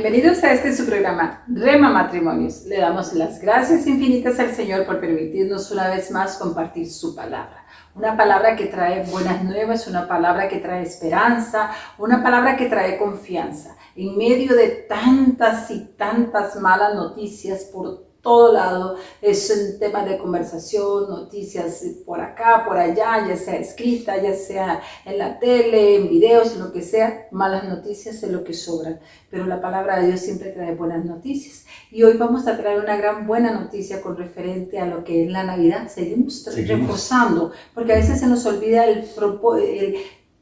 Bienvenidos a este su programa Rema Matrimonios. Le damos las gracias infinitas al Señor por permitirnos una vez más compartir su palabra. Una palabra que trae buenas nuevas, una palabra que trae esperanza, una palabra que trae confianza. En medio de tantas y tantas malas noticias por todo lado, es un tema de conversación, noticias por acá, por allá, ya sea escrita, ya sea en la tele, en videos, en lo que sea, malas noticias es lo que sobran. Pero la palabra de Dios siempre trae buenas noticias. Y hoy vamos a traer una gran buena noticia con referente a lo que es la Navidad. Seguimos reforzando, porque a veces se nos olvida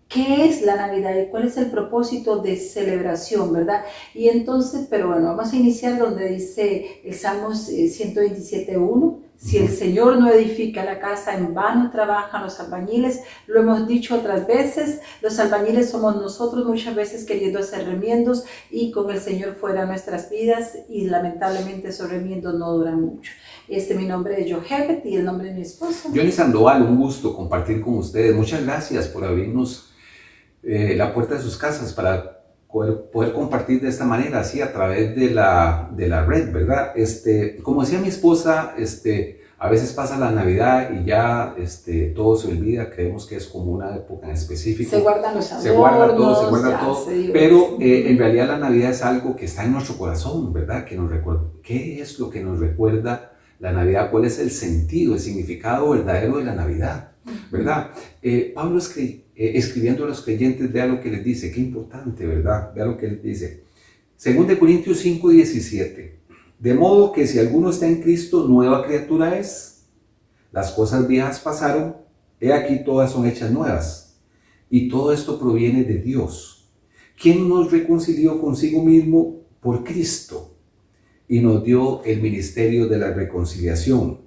¿qué es la Navidad y cuál es el propósito de celebración, verdad? Y entonces, pero bueno, vamos a iniciar donde dice el Salmos 127.1. Si el Señor no edifica la casa, en vano trabajan los albañiles. Lo hemos dicho otras veces, los albañiles somos nosotros muchas veces queriendo hacer remiendos y con el Señor fuera nuestras vidas y lamentablemente esos remiendos no duran mucho. Mi nombre es Johevet y el nombre de mi esposo. Johnny Sandoval, un gusto compartir con ustedes. Muchas gracias por abrirnos la puerta de sus casas para poder compartir de esta manera, así a través de la red, ¿verdad? Como decía mi esposa, a veces pasa la Navidad y ya todo se olvida, creemos que es como una época en específico. Se guardan los adornos, se guarda todo, pero en realidad la Navidad es algo que está en nuestro corazón, ¿verdad? Que nos recuerda. ¿Qué es lo que nos recuerda la Navidad? ¿Cuál es el sentido, el significado verdadero de la Navidad? ¿Verdad? Pablo escribiendo a los creyentes, vea lo que les dice, qué importante, ¿verdad? Vea lo que les dice. 2 Corintios 5:17. De modo que si alguno está en Cristo, nueva criatura es. Las cosas viejas pasaron, he aquí todas son hechas nuevas. Y todo esto proviene de Dios, quien nos reconcilió consigo mismo por Cristo y nos dio el ministerio de la reconciliación.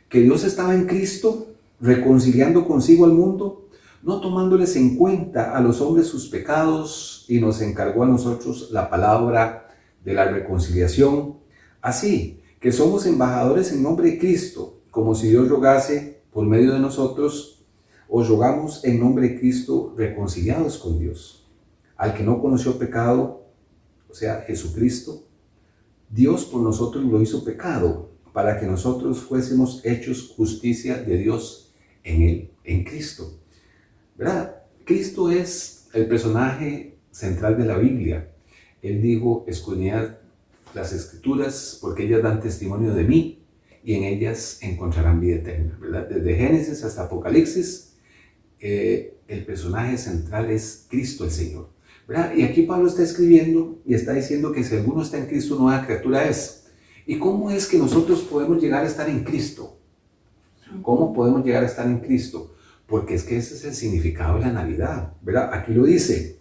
Que Dios estaba en Cristo reconciliando consigo al mundo, no tomándoles en cuenta a los hombres sus pecados, y nos encargó a nosotros la palabra de la reconciliación. Así que somos embajadores en nombre de Cristo, como si Dios rogase por medio de nosotros. Os rogamos en nombre de Cristo, reconciliados con Dios. Al que no conoció pecado, o sea, Jesucristo, Dios por nosotros lo hizo pecado, para que nosotros fuésemos hechos justicia de Dios en él, en Cristo. ¿Verdad? Cristo es el personaje central de la Biblia. Él dijo, escudriñad las Escrituras porque ellas dan testimonio de mí y en ellas encontrarán vida eterna. ¿Verdad? Desde Génesis hasta Apocalipsis, el personaje central es Cristo el Señor. ¿Verdad? Y aquí Pablo está escribiendo y está diciendo que si alguno está en Cristo, nueva criatura es. ¿Y cómo es que nosotros podemos llegar a estar en Cristo? ¿Cómo podemos llegar a estar en Cristo? Porque es que ese es el significado de la Navidad, ¿verdad? Aquí lo dice,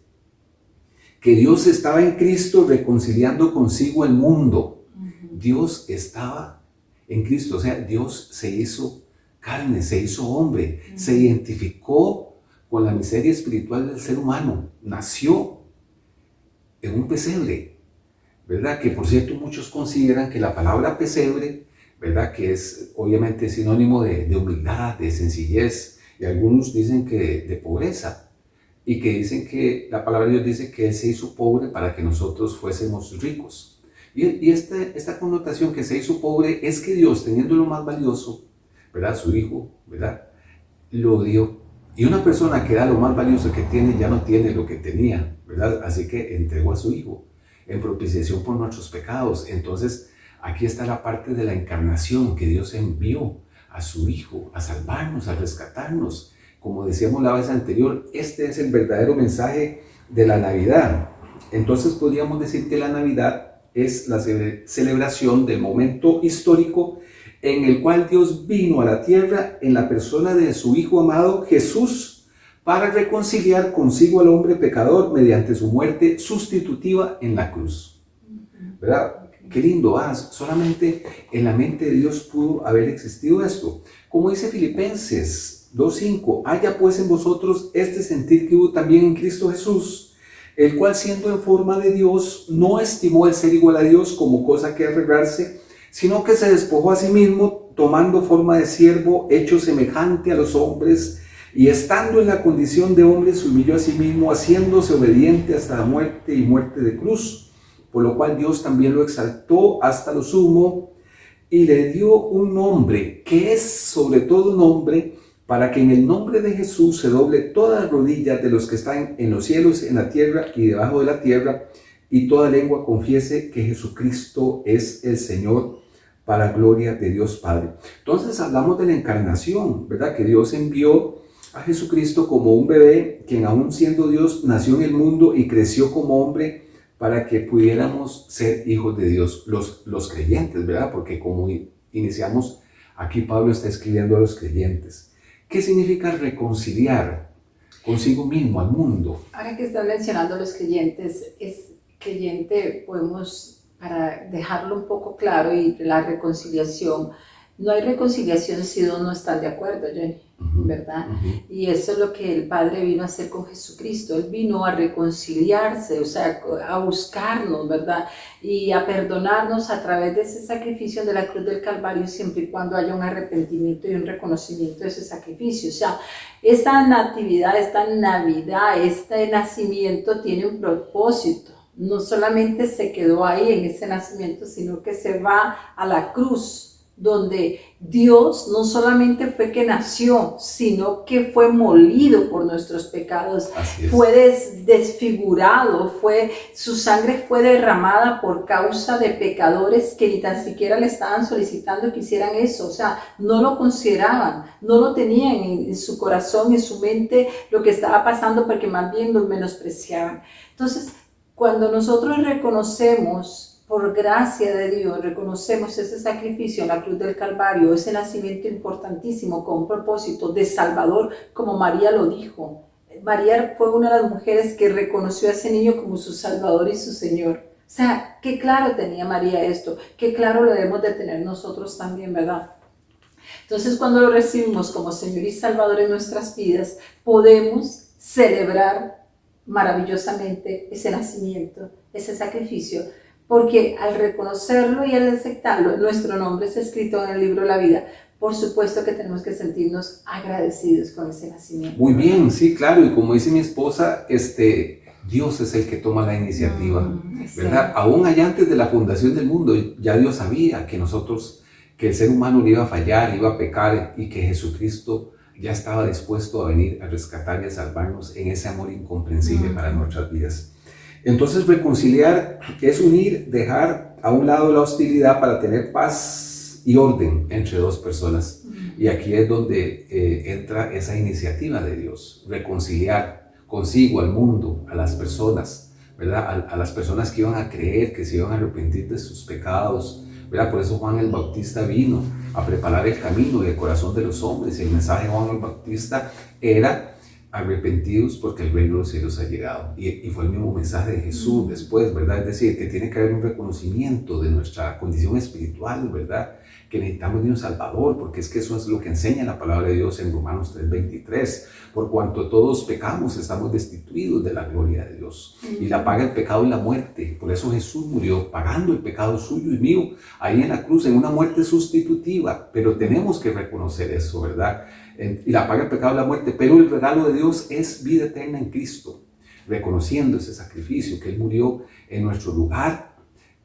que Dios estaba en Cristo reconciliando consigo el mundo. Dios estaba en Cristo, o sea, Dios se hizo carne, se hizo hombre, se identificó con la miseria espiritual del ser humano, nació en un pesebre, ¿verdad? Que por cierto muchos consideran que la palabra pesebre, ¿verdad? Que es obviamente sinónimo de humildad, de sencillez, y algunos dicen que de pobreza, y que dicen que la palabra de Dios dice que Él se hizo pobre para que nosotros fuésemos ricos. Y esta connotación que se hizo pobre es que Dios, teniendo lo más valioso, ¿verdad? Su Hijo, ¿verdad? Lo dio. Y una persona que da lo más valioso que tiene ya no tiene lo que tenía, ¿verdad? Así que entregó a su Hijo en propiciación por nuestros pecados. Entonces, aquí está la parte de la encarnación, que Dios envió a su Hijo a salvarnos, a rescatarnos. Como decíamos la vez anterior, este es el verdadero mensaje de la Navidad. Entonces podríamos decir que la Navidad es la celebración del momento histórico en el cual Dios vino a la tierra en la persona de su Hijo amado Jesús para reconciliar consigo al hombre pecador mediante su muerte sustitutiva en la cruz. ¿Verdad? Qué lindo, solamente en la mente de Dios pudo haber existido esto. Como dice Filipenses 2:5, haya pues en vosotros este sentir que hubo también en Cristo Jesús, el cual siendo en forma de Dios, no estimó el ser igual a Dios como cosa que aferrarse, sino que se despojó a sí mismo, tomando forma de siervo, hecho semejante a los hombres, y estando en la condición de hombre, se humilló a sí mismo, haciéndose obediente hasta la muerte y muerte de cruz. por lo cual Dios también lo exaltó hasta lo sumo y le dio un nombre que es sobre todo nombre, para que en el nombre de Jesús se doble toda rodilla de los que están en los cielos, en la tierra y debajo de la tierra, y toda lengua confiese que Jesucristo es el Señor, para gloria de Dios Padre. Entonces hablamos de la encarnación, ¿verdad? Que Dios envió a Jesucristo como un bebé, quien aún siendo Dios nació en el mundo y creció como hombre para que pudiéramos ser hijos de Dios, los creyentes, ¿verdad? Porque como iniciamos, aquí Pablo está escribiendo a los creyentes. ¿Qué significa reconciliar consigo mismo, al mundo? Ahora que estás mencionando a los creyentes, es creyente, podemos, para dejarlo un poco claro, y la reconciliación, no hay reconciliación si dos no están de acuerdo, Jenny, ¿verdad? Y eso es lo que el Padre vino a hacer con Jesucristo. Él vino a reconciliarse, o sea, a buscarnos, ¿verdad? Y a perdonarnos a través de ese sacrificio de la cruz del Calvario, siempre y cuando haya un arrepentimiento y un reconocimiento de ese sacrificio. O sea, esta natividad, esta Navidad, este nacimiento tiene un propósito. No solamente se quedó ahí en ese nacimiento, sino que se va a la cruz, donde Dios no solamente fue que nació, sino que fue molido por nuestros pecados, fue desfigurado, su sangre fue derramada por causa de pecadores que ni tan siquiera le estaban solicitando que hicieran eso, o sea, no lo consideraban, no lo tenían en su corazón, en su mente, lo que estaba pasando, porque más bien los menospreciaban. Entonces, cuando nosotros reconocemos, por gracia de Dios, reconocemos ese sacrificio en la cruz del Calvario, ese nacimiento importantísimo con un propósito de Salvador, como María lo dijo. María fue una de las mujeres que reconoció a ese niño como su Salvador y su Señor. O sea, qué claro tenía María esto, qué claro lo debemos de tener nosotros también, ¿verdad? Entonces, cuando lo recibimos como Señor y Salvador en nuestras vidas, podemos celebrar maravillosamente ese nacimiento, ese sacrificio, porque al reconocerlo y al aceptarlo, nuestro nombre es escrito en el libro de la vida. Por supuesto que tenemos que sentirnos agradecidos con ese nacimiento. Muy bien, sí, claro, y como dice mi esposa, Dios es el que toma la iniciativa, ¿verdad? Aún allá antes de la fundación del mundo, ya Dios sabía que el ser humano le iba a fallar, iba a pecar, y que Jesucristo ya estaba dispuesto a venir a rescatar y a salvarnos en ese amor incomprensible para nuestras vidas. Entonces, reconciliar es unir, dejar a un lado la hostilidad para tener paz y orden entre dos personas. Y aquí es donde entra esa iniciativa de Dios, reconciliar consigo, al mundo, a las personas, ¿verdad? A las personas que iban a creer, que se iban a arrepentir de sus pecados, ¿verdad? Por eso Juan el Bautista vino a preparar el camino y el corazón de los hombres. El mensaje de Juan el Bautista era: arrepentidos porque el reino de los cielos ha llegado. Y fue el mismo mensaje de Jesús después, ¿verdad? Es decir, que tiene que haber un reconocimiento de nuestra condición espiritual, ¿verdad? Que necesitamos de un Salvador, porque es que eso es lo que enseña la palabra de Dios en Romanos 3:23. Por cuanto todos pecamos, estamos destituidos de la gloria de Dios. Y la paga del pecado es la muerte. Por eso Jesús murió pagando el pecado suyo y mío ahí en la cruz, en una muerte sustitutiva. Pero tenemos que reconocer eso, ¿verdad? Y la paga del pecado es la muerte, pero el regalo de Dios es vida eterna en Cristo, reconociendo ese sacrificio, que Él murió en nuestro lugar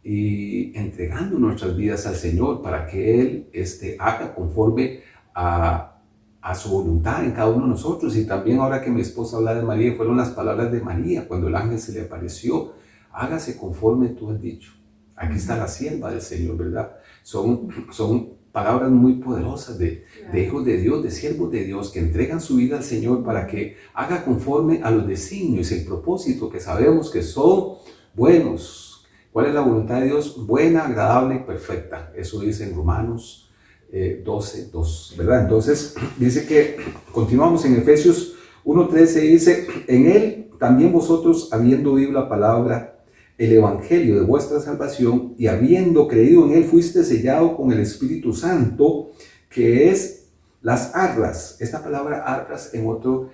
y entregando nuestras vidas al Señor para que Él haga conforme a su voluntad en cada uno de nosotros. Y también, ahora que mi esposa habla de María, fueron las palabras de María cuando el ángel se le apareció: hágase conforme tú has dicho. Aquí está la sierva del Señor, ¿verdad? Son palabras muy poderosas de hijos de Dios, de siervos de Dios, que entregan su vida al Señor para que haga conforme a los designios y el propósito que sabemos que son buenos. ¿Cuál es la voluntad de Dios? Buena, agradable y perfecta. Eso dice en Romanos 12:2, ¿verdad? Entonces dice que, continuamos en Efesios 1:13, dice: en Él también vosotros, habiendo oído la palabra, el evangelio de vuestra salvación, y habiendo creído en Él, fuiste sellado con el Espíritu Santo, que es las arras. Esta palabra arras en otro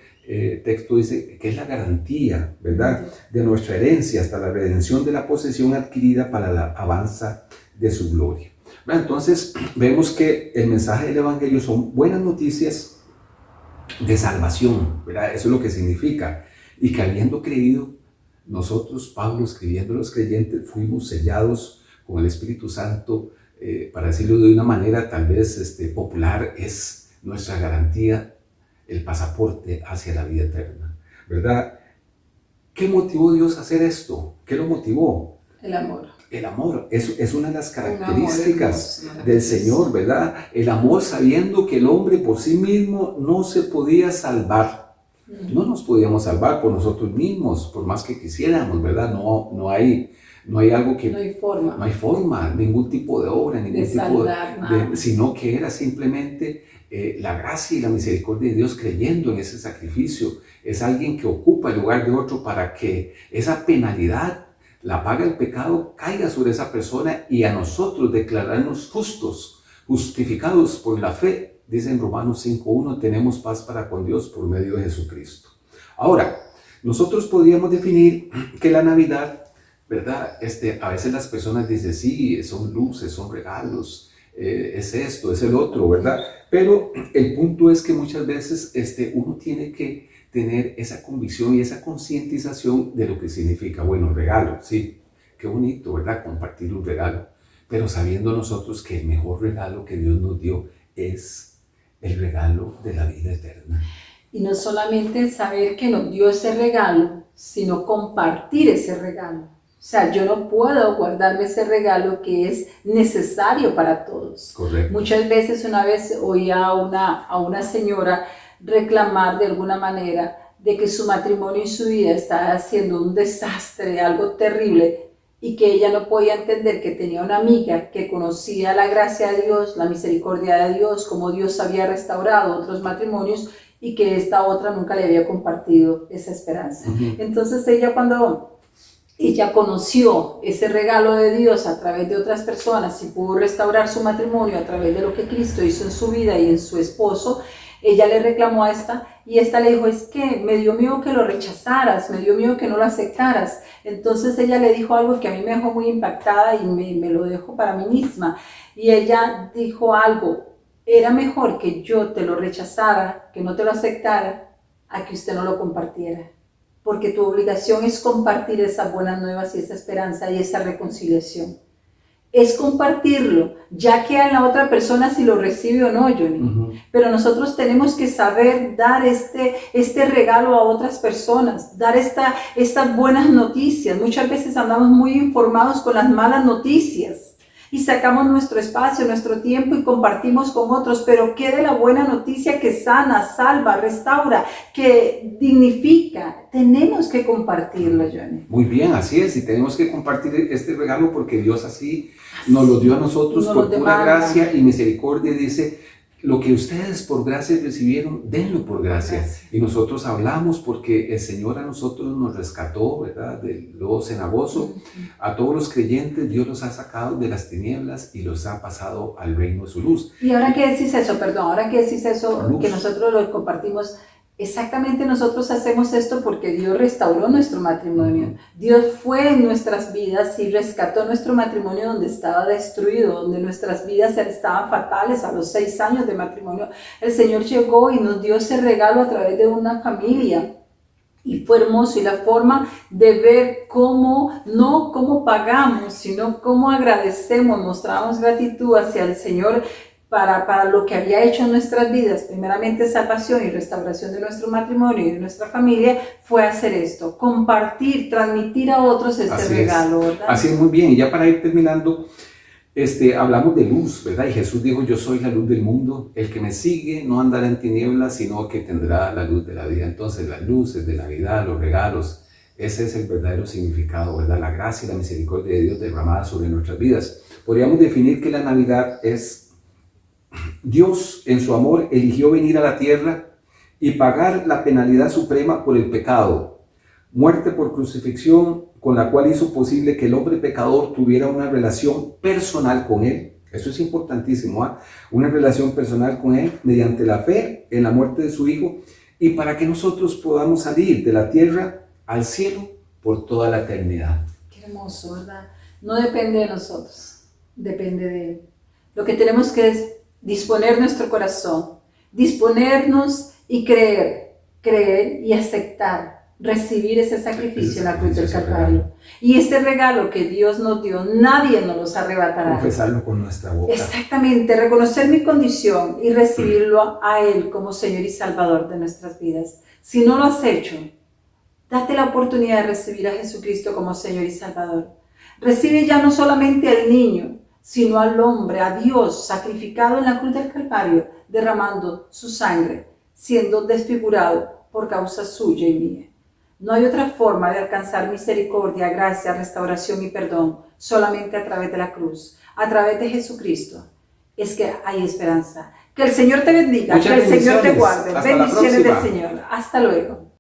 texto dice que es la garantía, ¿verdad?, de nuestra herencia hasta la redención de la posesión adquirida para la alabanza de su gloria. ¿Verdad? Entonces vemos que el mensaje del evangelio son buenas noticias de salvación, ¿verdad? Eso es lo que significa. Y que habiendo creído, nosotros, Pablo, escribiendo a los creyentes, fuimos sellados con el Espíritu Santo, para decirlo de una manera tal vez popular, es nuestra garantía, el pasaporte hacia la vida eterna, ¿verdad? ¿Qué motivó Dios a hacer esto? ¿Qué lo motivó? El amor. El amor es una de las características del Señor, ¿verdad? El amor sabiendo que el hombre por sí mismo no se podía salvar. No nos podíamos salvar por nosotros mismos, por más que quisiéramos, ¿verdad? No hay algo que... No hay forma. No hay forma, ningún tipo de obra, ningún tipo de... Sino que era simplemente la gracia y la misericordia de Dios creyendo en ese sacrificio. Es alguien que ocupa el lugar de otro para que esa penalidad, la paga del pecado, caiga sobre esa persona y a nosotros declararnos justos, justificados por la fe. Dice en Romanos 5:1, tenemos paz para con Dios por medio de Jesucristo. Ahora, nosotros podríamos definir que la Navidad, ¿verdad? A veces las personas dicen, sí, son luces, son regalos, es esto, es el otro, ¿verdad? Pero el punto es que muchas veces uno tiene que tener esa convicción y esa concientización de lo que significa, bueno, regalo, sí, qué bonito, ¿verdad? Compartir un regalo, pero sabiendo nosotros que el mejor regalo que Dios nos dio es el regalo de la vida eterna. Y no solamente saber que nos dio ese regalo, sino compartir ese regalo. O sea, yo no puedo guardarme ese regalo que es necesario para todos. Correcto. Muchas veces, una vez oía a una señora reclamar de alguna manera de que su matrimonio y su vida estaba haciendo un desastre, algo terrible, y que ella no podía entender que tenía una amiga que conocía la gracia de Dios, la misericordia de Dios, cómo Dios había restaurado otros matrimonios y que esta otra nunca le había compartido esa esperanza. Entonces cuando ella conoció ese regalo de Dios a través de otras personas y pudo restaurar su matrimonio a través de lo que Cristo hizo en su vida y en su esposo, ella le reclamó a esta y esta le dijo, es que me dio miedo que lo rechazaras, me dio miedo que no lo aceptaras. Entonces ella le dijo algo que a mí me dejó muy impactada y me lo dejó para mí misma. Y ella dijo algo, era mejor que yo te lo rechazara, que no te lo aceptara, a que usted no lo compartiera. Porque tu obligación es compartir esas buenas nuevas y esa esperanza y esa reconciliación. Es compartirlo, ya que a la otra persona si lo recibe o no, Johnny. Pero nosotros tenemos que saber dar este regalo a otras personas, dar estas buenas noticias. Muchas veces andamos muy informados con las malas noticias y sacamos nuestro espacio, nuestro tiempo y compartimos con otros, pero ¿qué de la buena noticia que sana, salva, restaura, que dignifica? Tenemos que compartirlo, Johnny. Muy bien, así es, y tenemos que compartir este regalo porque Dios así nos lo dio a nosotros por pura gracia y misericordia. Dice, lo que ustedes por gracia recibieron, denlo por gracia. Y nosotros hablamos porque el Señor a nosotros nos rescató, ¿verdad? Del lobo cenagoso. A todos los creyentes Dios los ha sacado de las tinieblas y los ha pasado al reino de su luz. Y ahora que decís eso, que nosotros lo compartimos, exactamente nosotros hacemos esto porque Dios restauró nuestro matrimonio. Dios fue en nuestras vidas y rescató nuestro matrimonio donde estaba destruido, donde nuestras vidas estaban fatales a los 6 años de matrimonio. El Señor llegó y nos dio ese regalo a través de una familia. Y fue hermoso, y la forma de ver no cómo pagamos, sino cómo agradecemos, mostramos gratitud hacia el Señor para lo que había hecho en nuestras vidas, primeramente salvación y restauración de nuestro matrimonio y de nuestra familia, fue hacer esto, compartir, transmitir a otros este regalo, ¿verdad? Así es, muy bien. Y ya para ir terminando, hablamos de luz, ¿verdad? Y Jesús dijo, yo soy la luz del mundo, el que me sigue no andará en tinieblas, sino que tendrá la luz de la vida. Entonces las luces de Navidad, los regalos, ese es el verdadero significado, ¿verdad? La gracia y la misericordia de Dios derramada sobre nuestras vidas. Podríamos definir que la Navidad es Dios en su amor eligió venir a la tierra y pagar la penalidad suprema por el pecado, muerte por crucifixión, con la cual hizo posible que el hombre pecador tuviera una relación personal con Él. Eso es importantísimo, ¿eh? Una relación personal con Él mediante la fe en la muerte de su Hijo, y para que nosotros podamos salir de la tierra al cielo por toda la eternidad. Qué hermoso, ¿verdad? No depende de nosotros, depende de Él. Lo que tenemos que es disponer nuestro corazón, disponernos y creer y aceptar recibir ese sacrificio en la cruz del Calvario. Y este regalo que Dios nos dio, nadie nos los arrebatará. Confesarlo con nuestra boca. Exactamente, reconocer mi condición y recibirlo a Él como Señor y Salvador de nuestras vidas. Si no lo has hecho, date la oportunidad de recibir a Jesucristo como Señor y Salvador. Recibe ya no solamente al niño, sino al hombre, a Dios, sacrificado en la cruz del Calvario, derramando su sangre, siendo desfigurado por causa suya y mía. No hay otra forma de alcanzar misericordia, gracia, restauración y perdón, solamente a través de la cruz, a través de Jesucristo. Es que hay esperanza. Que el Señor te bendiga, Muchas que el Señor te bendiciones. guarde. Hasta la Bendiciones del próxima. Señor. Hasta luego.